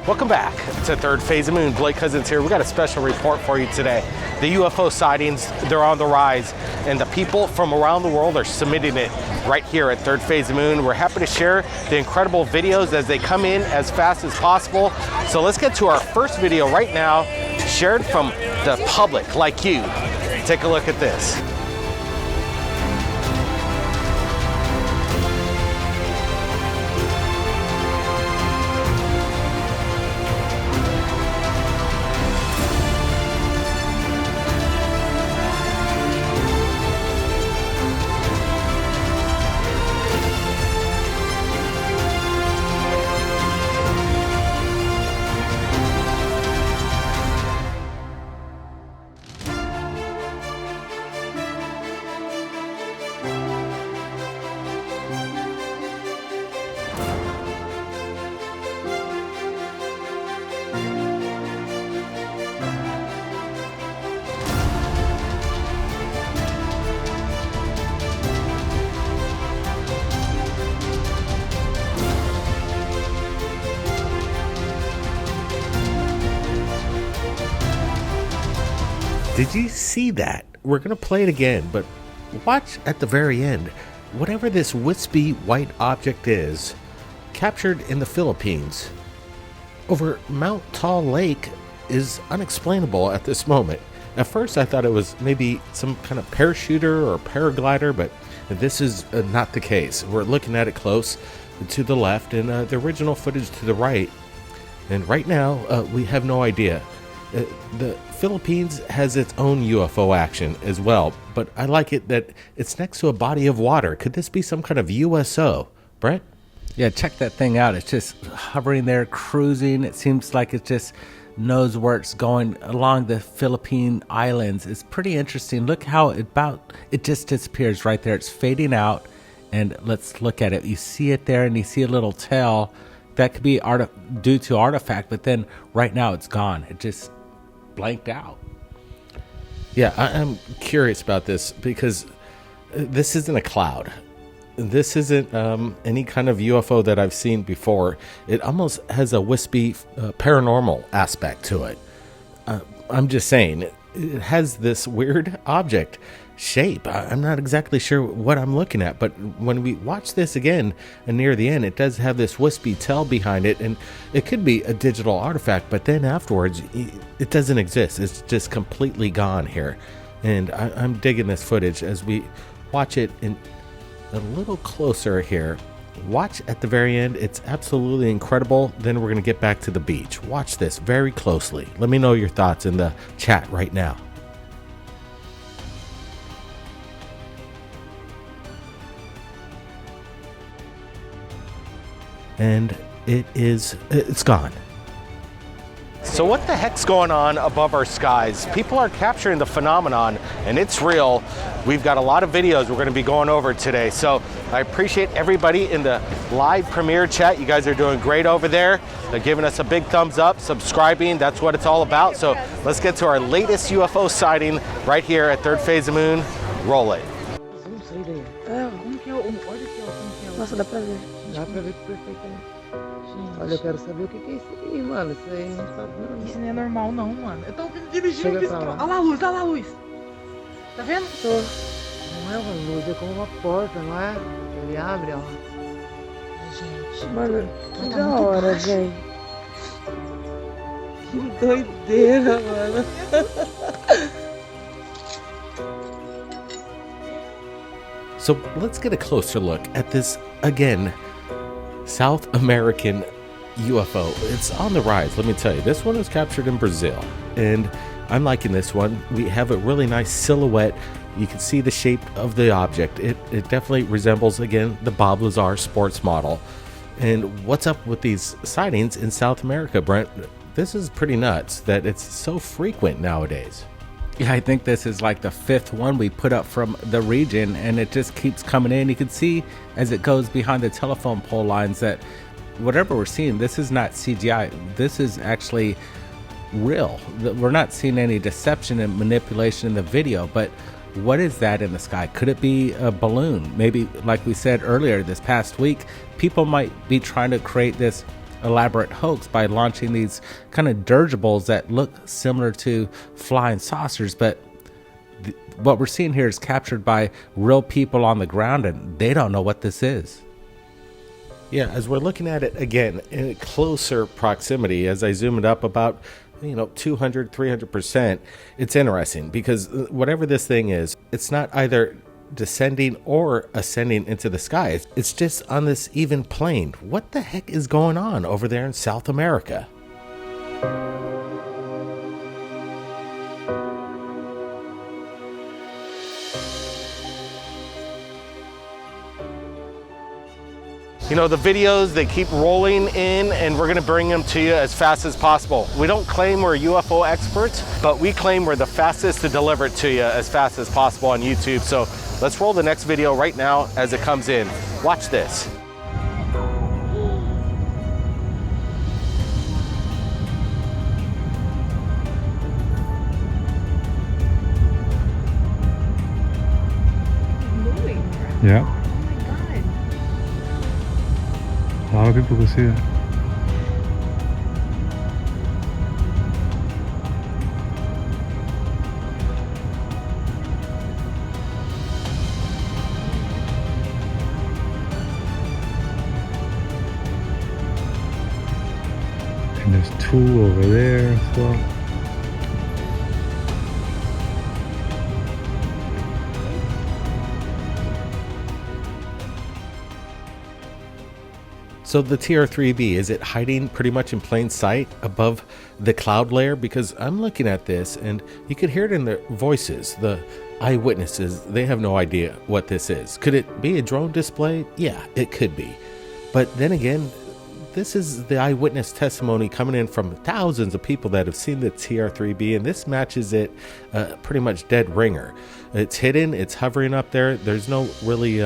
Welcome back to Third Phase of Moon. Blake Cousins here. We got a special report for you today. The UFO sightings, they're on the rise, and the people from around the world are submitting it right here at Third Phase of Moon. We're happy to share the incredible videos as they come in as fast as possible. So let's get to our first video right now, shared from the public like you. Take a look at this. Did you see that? We're going to play it again, but watch at the very end. Whatever this wispy white object is, captured in the Philippines over Mount Tall Lake, is unexplainable at this moment. At first I thought it was maybe some kind of parachuter or paraglider, but this is not the case. We're looking at it close to the left and the original footage to the right. And right now we have no idea. The Philippines has its own UFO action as well, but I like it that it's next to a body of water. Could this be some kind of USO, Brett? Yeah, check that thing out. It's just hovering there, cruising. It seems like it just knows where it's going along the Philippine islands. It's pretty interesting. Look how it just disappears right there. It's fading out, and let's look at it. You see it there, and you see a little tail. That could be due to artifact, but then right now it's gone. It just blanked out. Yeah, I'm curious about this because this isn't a cloud. This isn't any kind of UFO that I've seen before. It almost has a wispy paranormal aspect to it. I'm just saying, it has this weird object shape. I'm not exactly sure what I'm looking at, but when we watch this again and near the end, it does have this wispy tail behind it, and it could be a digital artifact, but then afterwards it doesn't exist. It's just completely gone here. And I'm digging this footage as we watch it in a little closer here. Watch at the very end. It's absolutely incredible. Then we're going to get back to the beach. Watch this very closely. Let me know your thoughts in the chat right now. And it's gone. So what the heck's going on above our skies? People are capturing the phenomenon, and it's real. We've got a lot of videos we're going to be going over today. So I appreciate everybody in the live premiere chat. You guys are doing great over there. They're giving us a big thumbs up, subscribing. That's what it's all about. So let's get to our latest UFO sighting right here at Third Phase of Moon. Roll it. Nossa, dá pra ver. Dá pra ver perfeitamente. Olha, eu quero saber o que é isso aí, mano. Isso aí não sabe não. Isso não é normal não, mano. Eu tô dirigindo aqui. Olha lá a luz, olha lá a luz. Tá vendo? Tô. Não é uma luz, é como uma porta, não é? Ele abre, ó. Gente. Mano, que da hora, velho. Que doideira, mano. So let's get a closer look at this, again, South American UFO. It's on the rise, let me tell you. This one was captured in Brazil, and I'm liking this one. We have a really nice silhouette. You can see the shape of the object. It definitely resembles, again, the Bob Lazar sports model. And what's up with these sightings in South America, Brent? This is pretty nuts that it's so frequent nowadays. Yeah, I think this is like the fifth one we put up from the region, and it just keeps coming in. You can see as it goes behind the telephone pole lines that whatever we're seeing, this is not CGI. This is actually real. We're not seeing any deception and manipulation in the video, but what is that in the sky? Could it be a balloon? Maybe, like we said earlier this past week, people might be trying to create this elaborate hoax by launching these kind of dirigibles that look similar to flying saucers, but what we're seeing here is captured by real people on the ground, and they don't know what this is. Yeah, as we're looking at it again in closer proximity, as I zoom it up about 200, 300%, it's interesting because whatever this thing is, it's not either descending or ascending into the sky. It's just on this even plane. What the heck is going on over there in South America? The videos, they keep rolling in, and we're gonna bring them to you as fast as possible. We don't claim we're UFO experts, but we claim we're the fastest to deliver it to you as fast as possible on YouTube. So let's roll the next video right now as it comes in. Watch this. Yeah. A lot of people can see it. And there's two over there as well. So the TR-3B, is it hiding pretty much in plain sight above the cloud layer? Because I'm looking at this and you could hear it in their voices. The eyewitnesses, they have no idea what this is. Could it be a drone display? Yeah, it could be. But then again, this is the eyewitness testimony coming in from thousands of people that have seen the TR-3B, and this matches it pretty much dead ringer. It's hidden, it's hovering up there. There's no really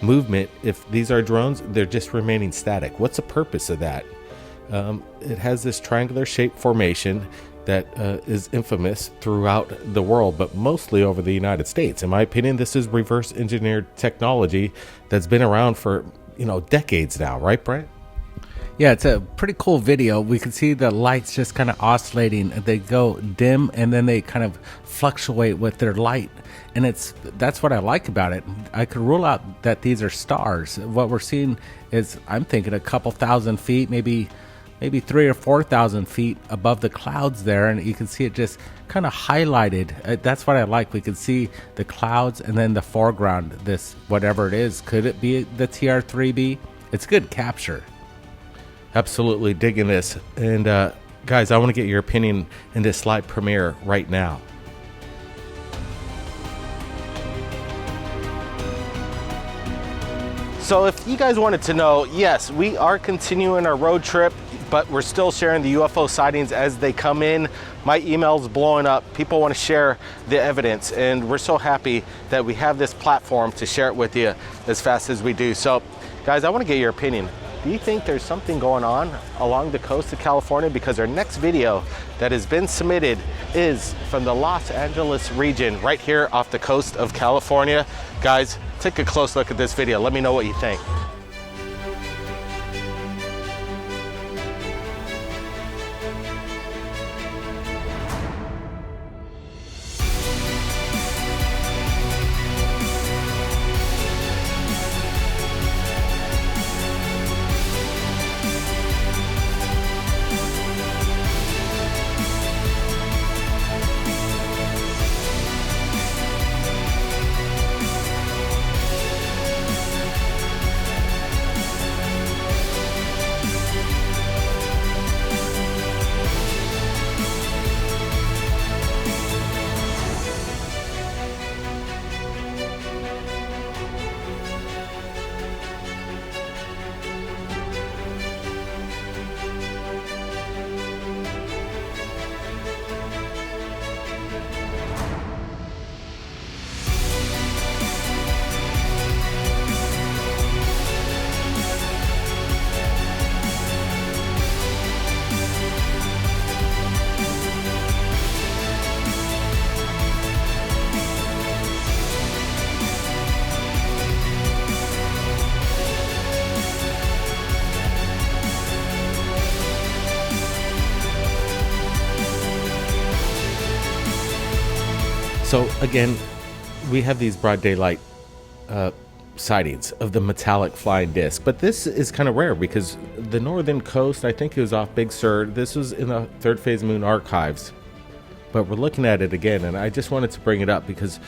movement. If these are drones, they're just remaining static. What's the purpose of that? It has this triangular shaped formation that is infamous throughout the world, but mostly over the United States. In my opinion, this is reverse engineered technology that's been around for decades now, right, Brent? Yeah, it's a pretty cool video. We can see the lights just kind of oscillating. They go dim and then they kind of fluctuate with their light. And that's what I like about it. I could rule out that these are stars. What we're seeing is, I'm thinking, a couple thousand feet, maybe 3,000 or 4,000 feet above the clouds there. And you can see it just kind of highlighted. That's what I like. We can see the clouds and then the foreground, this whatever it is. Could it be the TR-3B? It's good capture. Absolutely digging this. And guys, I want to get your opinion in this live premiere right now. So if you guys wanted to know, yes, we are continuing our road trip, but we're still sharing the UFO sightings as they come in. My email's blowing up. People want to share the evidence, and we're so happy that we have this platform to share it with you as fast as we do. So guys, I want to get your opinion. Do you think there's something going on along the coast of California? Because our next video that has been submitted is from the Los Angeles region, right here off the coast of California. Guys, take a close look at this video. Let me know what you think. So again, we have these broad daylight sightings of the metallic flying disc, but this is kind of rare because the northern coast, I think it was off Big Sur. This was in the Third Phase Moon archives, but we're looking at it again, and I just wanted to bring it up because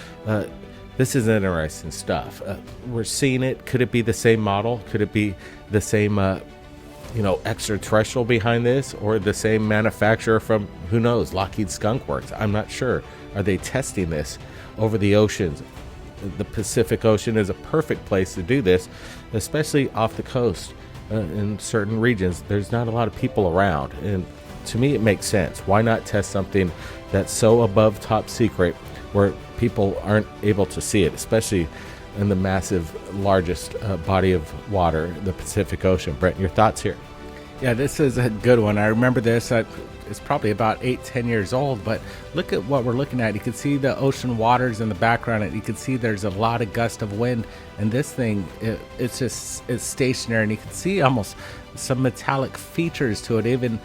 this is interesting stuff. We're seeing it. Could it be the same model? Could it be the same extraterrestrial behind this, or the same manufacturer from, who knows, Lockheed Skunk Works? I'm not sure. Are they testing this over the oceans? The Pacific Ocean is a perfect place to do this, especially off the coast. In certain regions, there's not a lot of people around, and to me it makes sense. Why not test something that's so above top secret where people aren't able to see it, especially in the massive, largest body of water, the Pacific Ocean? Brent, your thoughts here? Yeah, this is a good one. I remember this. It's probably about 8-10 years old, but look at what we're looking at. You can see the ocean waters in the background, and you can see there's a lot of gust of wind, and this thing, it's stationary, and you can see almost some metallic features to it, even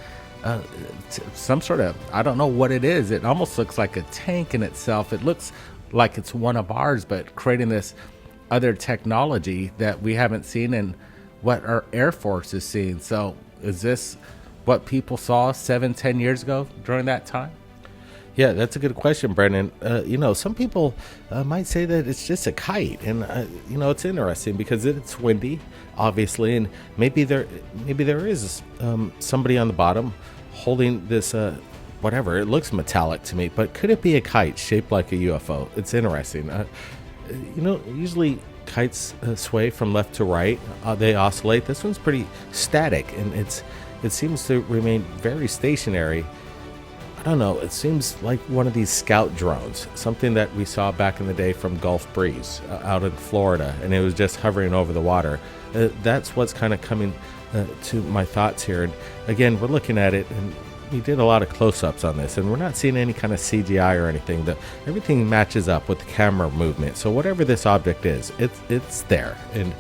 some sort of, I don't know what it is. It almost looks like a tank in itself. It looks like it's one of ours, but creating this other technology that we haven't seen and what our Air Force is seeing. So is this what people saw 7-10 years ago during that time? Yeah, that's a good question, Brendan. Some people might say that it's just a kite, and it's interesting because it's windy, obviously, and maybe there is somebody on the bottom holding this whatever. It looks metallic to me, but could it be a kite shaped like a UFO? It's interesting. Usually kites sway from left to right. They oscillate. This one's pretty static, and it seems to remain very stationary. I don't know, it seems like one of these scout drones, something that we saw back in the day from Gulf Breeze out in Florida, and it was just hovering over the water. That's what's kind of coming to my thoughts here. And again, we're looking at it, and we did a lot of close-ups on this, and we're not seeing any kind of CGI or anything. Everything matches up with the camera movement. So whatever this object is, it's there, and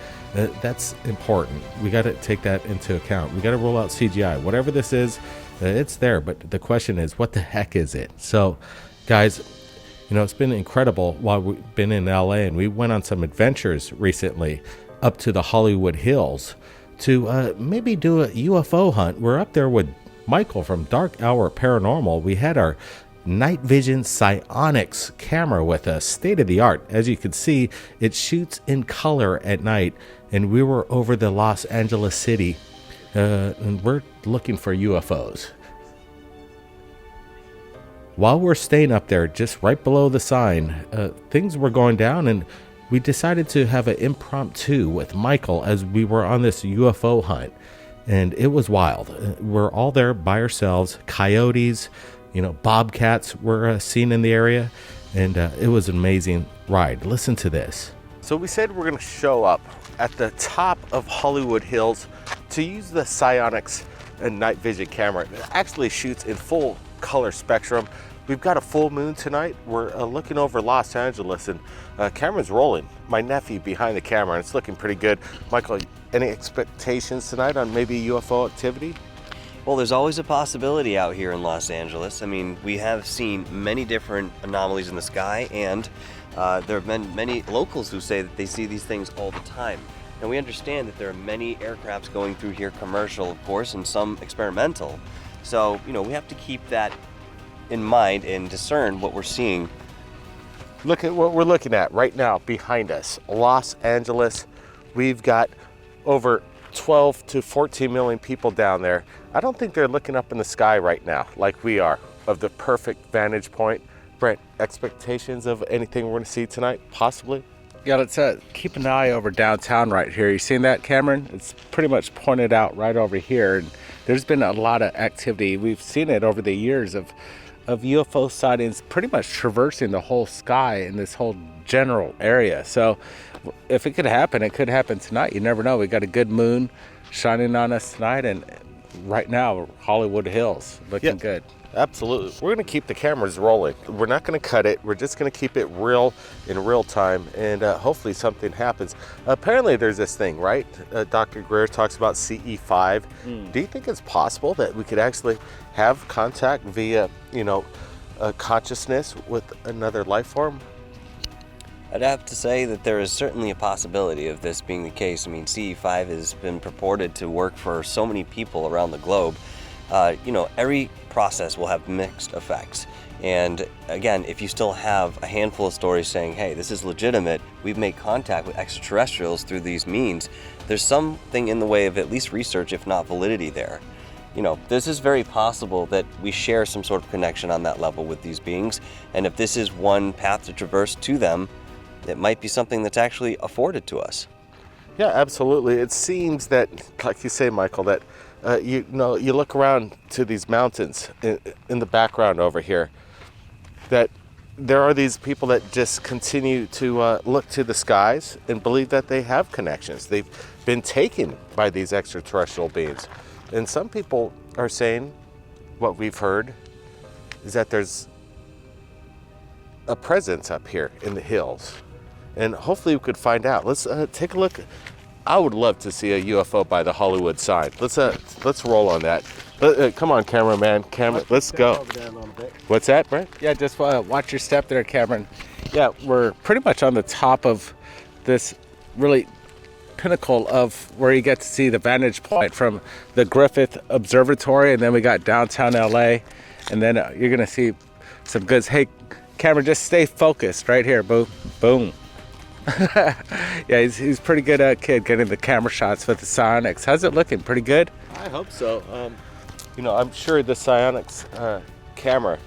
that's important. We got to take that into account. We got to roll out CGI. Whatever this is, it's there. But the question is, what the heck is it? So, guys, it's been incredible while we've been in LA, and we went on some adventures recently up to the Hollywood Hills to maybe do a UFO hunt. We're up there with Michael from Dark Hour Paranormal. We had our night vision psionics camera with us, state of the art. As you can see, it shoots in color at night, and we were over the Los Angeles city, and we're looking for UFOs. While we're staying up there, just right below the sign, things were going down, and we decided to have an impromptu with Michael as we were on this UFO hunt, and it was wild. We're all there by ourselves. Coyotes, bobcats were seen in the area, and it was an amazing ride. Listen to this. So we said we're going to show up at the top of Hollywood Hills to use the psionics and night vision camera. It actually shoots in full color spectrum. We've got a full moon tonight. We're looking over Los Angeles, and camera's rolling. My nephew behind the camera, and it's looking pretty good. Michael, any expectations tonight on maybe UFO activity? Well, there's always a possibility out here in Los Angeles. I mean, we have seen many different anomalies in the sky, and there have been many locals who say that they see these things all the time. And we understand that there are many aircrafts going through here, commercial, of course, and some experimental. So, we have to keep that in mind and discern what we're seeing. Look at what we're looking at right now behind us. Los Angeles. We've got over 12 to 14 million people down there. I don't think they're looking up in the sky right now like we are, of the perfect vantage point. Brent, expectations of anything we're going to see tonight, possibly? Yeah, let's keep an eye over downtown right here. You seen that, Cameron? It's pretty much pointed out right over here. And there's been a lot of activity. We've seen it over the years of UFO sightings pretty much traversing the whole sky in this whole general area. So if it could happen, it could happen tonight. You never know. We got a good moon shining on us tonight, and right now, Hollywood Hills looking good. Absolutely. We're going to keep the cameras rolling. We're not going to cut it. We're just going to keep it real in real time, and hopefully something happens. Apparently there's this thing, right? Dr. Greer talks about CE5. Do you think it's possible that we could actually have contact via, a consciousness with another life form? I'd have to say that there is certainly a possibility of this being the case. I mean, CE5 has been purported to work for so many people around the globe. Every process will have mixed effects. And again, if you still have a handful of stories saying, hey, this is legitimate, we've made contact with extraterrestrials through these means, there's something in the way of at least research, if not validity there. This is very possible that we share some sort of connection on that level with these beings. And if this is one path to traverse to them, it might be something that's actually afforded to us. Yeah, absolutely. It seems that, like you say, Michael, that you look around to these mountains in the background over here, that there are these people that just continue to look to the skies and believe that they have connections. They've been taken by these extraterrestrial beings. And some people are saying, what we've heard, is that there's a presence up here in the hills. And hopefully we could find out. Let's take a look. I would love to see a UFO by the Hollywood sign. Let's roll on that. Come on, cameraman. Let's go. What's that, Brent? Yeah, just watch your step there, Cameron. Yeah, we're pretty much on the top of this really pinnacle of where you get to see the vantage point from the Griffith Observatory, and then we got downtown LA, and then you're gonna see some goods. Hey, Cameron, just stay focused right here. Boom, boom. Yeah, he's pretty good kid getting the camera shots with the Psionics. How's it looking? Pretty good? I hope so. I'm sure the Psionics camera,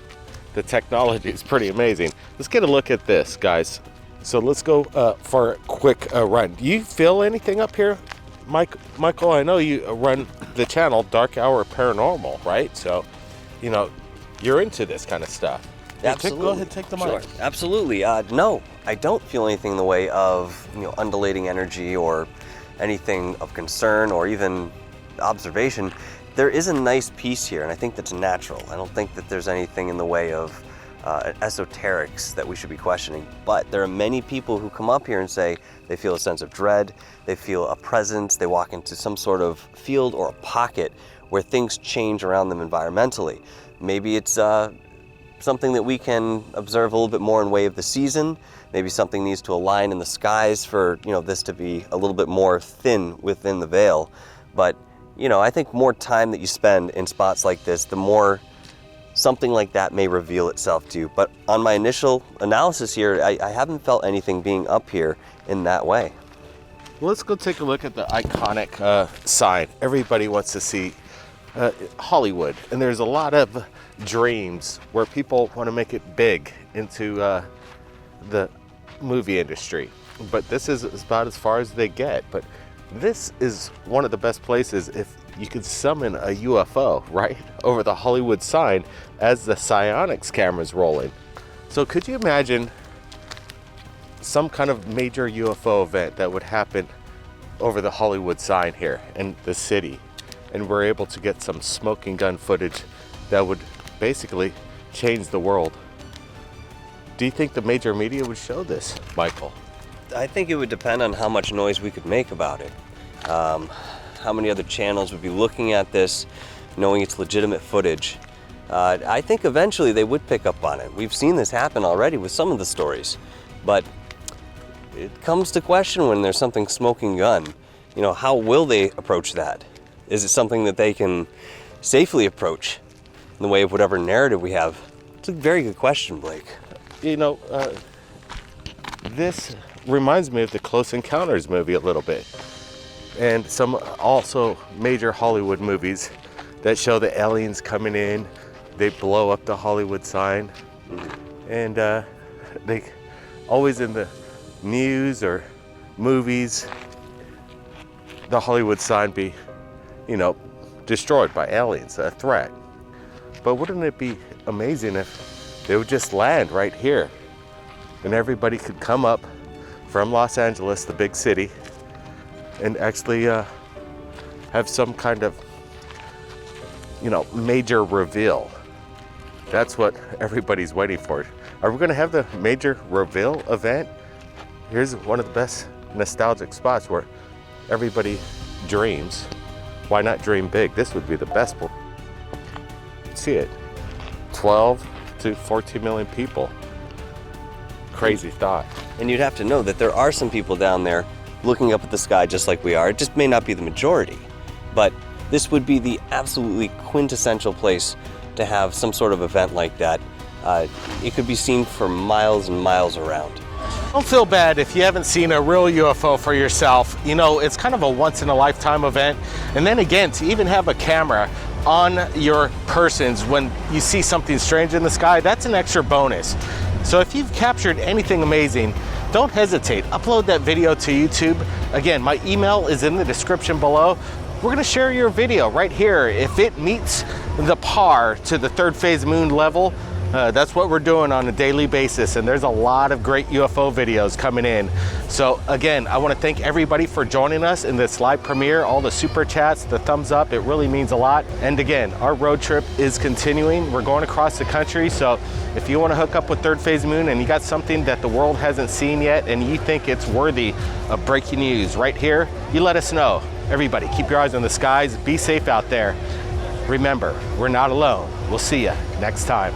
the technology is pretty amazing. Let's get a look at this, guys. So let's go for a quick run. Do you feel anything up here, Michael? I know you run the channel Dark Hour Paranormal, right? So, you're into this kind of stuff. Absolutely. Go ahead, take the mic. Sure. Absolutely. No, I don't feel anything in the way of undulating energy or anything of concern or even observation. There is a nice peace here, and I think that's natural. I don't think that there's anything in the way of esoterics that we should be questioning. But there are many people who come up here and say they feel a sense of dread, they feel a presence, they walk into some sort of field or a pocket where things change around them environmentally. Maybe it's something that we can observe a little bit more in way of the season. Maybe something needs to align in the skies for this to be a little bit more thin within the veil. But I think more time that you spend in spots like this, the more something like that may reveal itself to you. But on my initial analysis here, I haven't felt anything being up here in that way. Well, let's go take a look at the iconic sign. Everybody wants to see Hollywood, and there's a lot of dreams where people want to make it big into the movie industry, but this is about as far as they get. But this is one of the best places if you could summon a UFO right over the Hollywood sign as the Psionics camera's rolling. So could you imagine some kind of major UFO event that would happen over the Hollywood sign here in the city, and we're able to get some smoking gun footage that would basically change the world? Do you think the major media would show this, Michael? I think it would depend on how much noise we could make about it. How many other channels would be looking at this, knowing it's legitimate footage. I think eventually they would pick up on it. We've seen this happen already with some of the stories, but it comes to question when there's something smoking gun. How will they approach that? Is it something that they can safely approach in the way of whatever narrative we have? It's a very good question, Blake. This reminds me of the Close Encounters movie a little bit, and some also major Hollywood movies that show the aliens coming in. They blow up the Hollywood sign, and they always in the news or movies, the Hollywood sign be destroyed by aliens, a threat. But wouldn't it be amazing if they would just land right here and everybody could come up from Los Angeles, the big city, and actually have some kind of major reveal? That's what everybody's waiting for. Are we going to have the major reveal event? Here's one of the best nostalgic spots where everybody dreams. Why not dream big? This would be the best one. See it. 12 to 14 million people. Crazy thought. And you'd have to know that there are some people down there looking up at the sky just like we are. It just may not be the majority, but this would be the absolutely quintessential place to have some sort of event like that. It could be seen for miles and miles around. Don't feel bad if you haven't seen a real UFO for yourself. You know, it's kind of a once-in-a-lifetime event. And then again, to even have a camera on your persons when you see something strange in the sky, that's an extra bonus. So if you've captured anything amazing, don't hesitate. Upload that video to YouTube. Again, my email is in the description below. We're gonna share your video right here. If it meets the par to the third phase moon level, that's what we're doing on a daily basis, and there's a lot of great UFO videos coming in. So again, I want to thank everybody for joining us in this live premiere, all the super chats, the thumbs up, it really means a lot. And again, our road trip is continuing. We're going across the country, so if you want to hook up with Third Phase Moon and you got something that the world hasn't seen yet and you think it's worthy of breaking news right here, you let us know. Everybody, keep your eyes on the skies, be safe out there. Remember, we're not alone. We'll see you next time.